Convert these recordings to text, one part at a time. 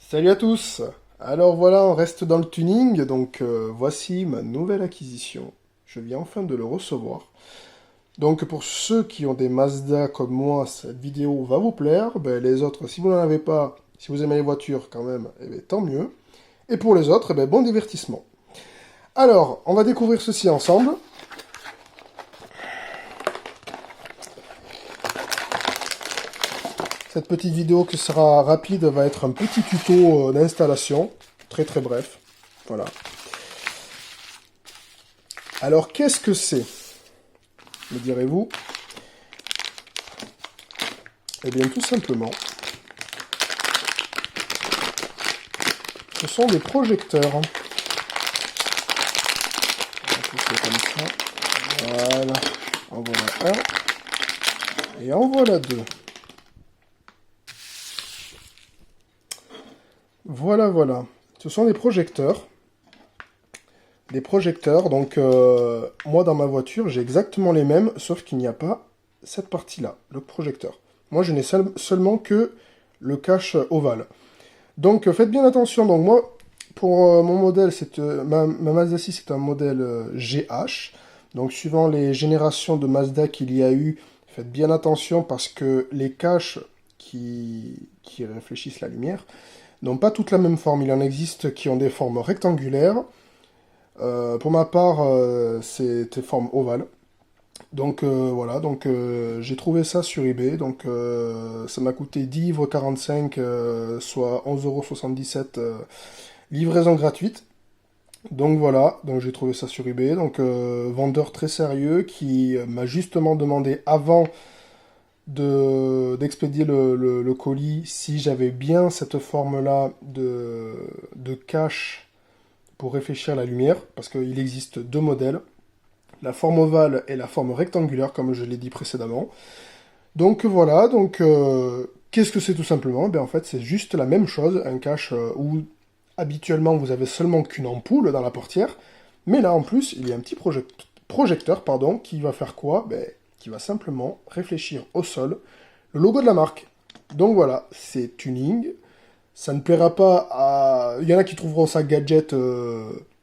Salut à tous! Alors voilà, on reste dans le tuning, donc voici ma nouvelle acquisition. Je viens enfin de le recevoir. Donc pour ceux qui ont des Mazda comme moi, cette vidéo va vous plaire. Ben, les autres, si vous n'en avez pas, si vous aimez les voitures quand même, eh ben, tant mieux. Et pour les autres, eh ben, bon divertissement. Alors, on va découvrir ceci ensemble. Cette petite vidéo qui sera rapide va être un petit tuto d'installation, très très bref. Voilà. Alors, qu'est-ce que c'est, me direz-vous? Eh bien, tout simplement, ce sont des projecteurs. On va pousser comme ça. Voilà. En voilà un. Et en voilà deux. Voilà, voilà. Ce sont des projecteurs. Des projecteurs, donc moi dans ma voiture, j'ai exactement les mêmes, sauf qu'il n'y a pas cette partie-là, le projecteur. Moi, je n'ai seulement que le cache ovale. Donc faites bien attention. Donc moi, pour mon modèle, ma Mazda 6, c'est un modèle GH. Donc suivant les générations de Mazda qu'il y a eu, faites bien attention parce que les caches qui réfléchissent la lumière n'ont pas toutes la même forme. Il en existe qui ont des formes rectangulaires. Pour ma part, c'était forme ovale. Donc voilà, donc j'ai trouvé ça sur eBay, donc ça m'a coûté 10,45 € soit 11,77 €, livraison gratuite. Donc voilà, donc j'ai trouvé ça sur eBay, donc vendeur très sérieux qui m'a justement demandé avant d'expédier le colis si j'avais bien cette forme-là de cache pour réfléchir la lumière, parce qu'il existe deux modèles. La forme ovale et la forme rectangulaire, comme je l'ai dit précédemment. Donc voilà, donc qu'est-ce que c'est tout simplement? Ben, en fait, c'est juste la même chose, un cache où habituellement vous avez seulement qu'une ampoule dans la portière, mais là en plus, il y a un petit projecteur pardon, qui va faire quoi? Ben, qui va simplement réfléchir au sol le logo de la marque. Donc voilà, c'est tuning. Ça ne plaira pas à... Il y en a qui trouveront ça gadget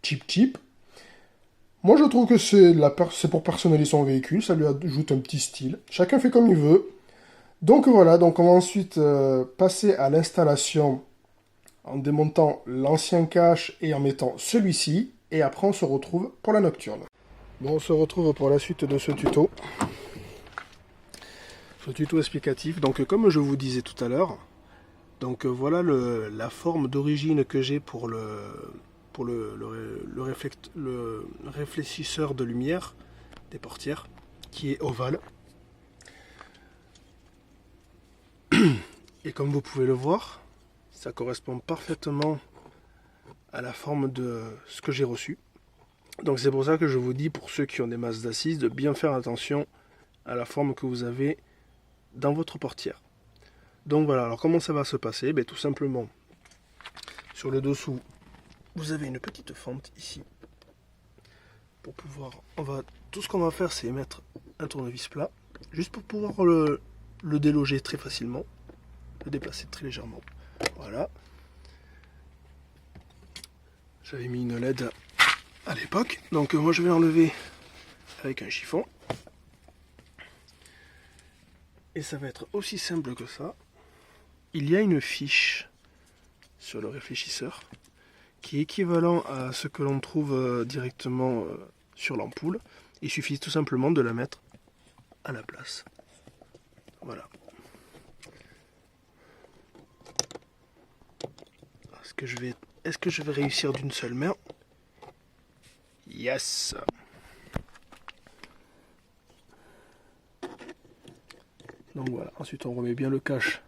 cheap cheap. Moi, je trouve que c'est pour personnaliser son véhicule, ça lui ajoute un petit style. Chacun fait comme il veut. Donc voilà, donc on va ensuite passer à l'installation en démontant l'ancien cache et en mettant celui-ci. Et après, on se retrouve pour la nocturne. Bon, on se retrouve pour la suite de ce tuto. Ce tuto explicatif. Donc comme je vous disais tout à l'heure, donc voilà la forme d'origine que j'ai pour le réfléchisseur de lumière des portières, qui est ovale. Et comme vous pouvez le voir, ça correspond parfaitement à la forme de ce que j'ai reçu. Donc c'est pour ça que je vous dis, pour ceux qui ont des Mazda 6, de bien faire attention à la forme que vous avez dans votre portière. Donc voilà, alors comment ça va se passer? Ben, tout simplement, sur le dessous, vous avez une petite fente ici. Pour pouvoir, tout ce qu'on va faire, c'est mettre un tournevis plat, juste pour pouvoir le déloger très facilement, le déplacer très légèrement. Voilà. J'avais mis une LED à l'époque, donc moi je vais l'enlever avec un chiffon. Et ça va être aussi simple que ça. Il y a une fiche sur le réfléchisseur qui est équivalent à ce que l'on trouve directement sur l'ampoule. Il suffit tout simplement de la mettre à la place. Voilà. Est-ce que je vais réussir d'une seule main? Yes! Donc voilà, ensuite on remet bien le cache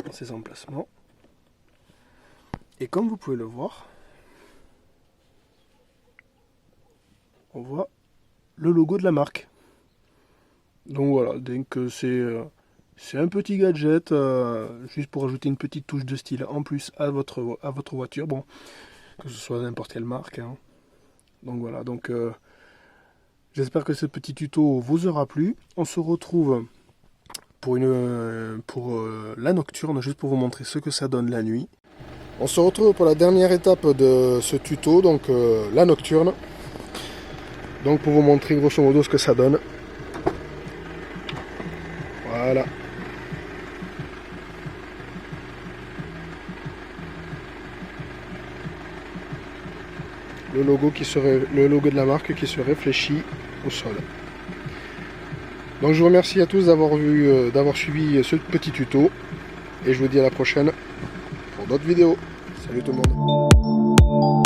dans ses emplacements. Et comme vous pouvez le voir, on voit le logo de la marque. Donc voilà, donc c'est un petit gadget, juste pour ajouter une petite touche de style en plus à votre voiture, bon, que ce soit n'importe quelle marque. Hein. Donc voilà, donc j'espère que ce petit tuto vous aura plu. On se retrouve pour la nocturne, juste pour vous montrer ce que ça donne la nuit. On se retrouve pour la dernière étape de ce tuto, donc la nocturne. Donc pour vous montrer grosso modo ce que ça donne. Voilà. Le logo de la marque qui se réfléchit au sol. Donc je vous remercie à tous d'avoir suivi ce petit tuto et je vous dis à la prochaine pour d'autres vidéos. Salut tout le monde.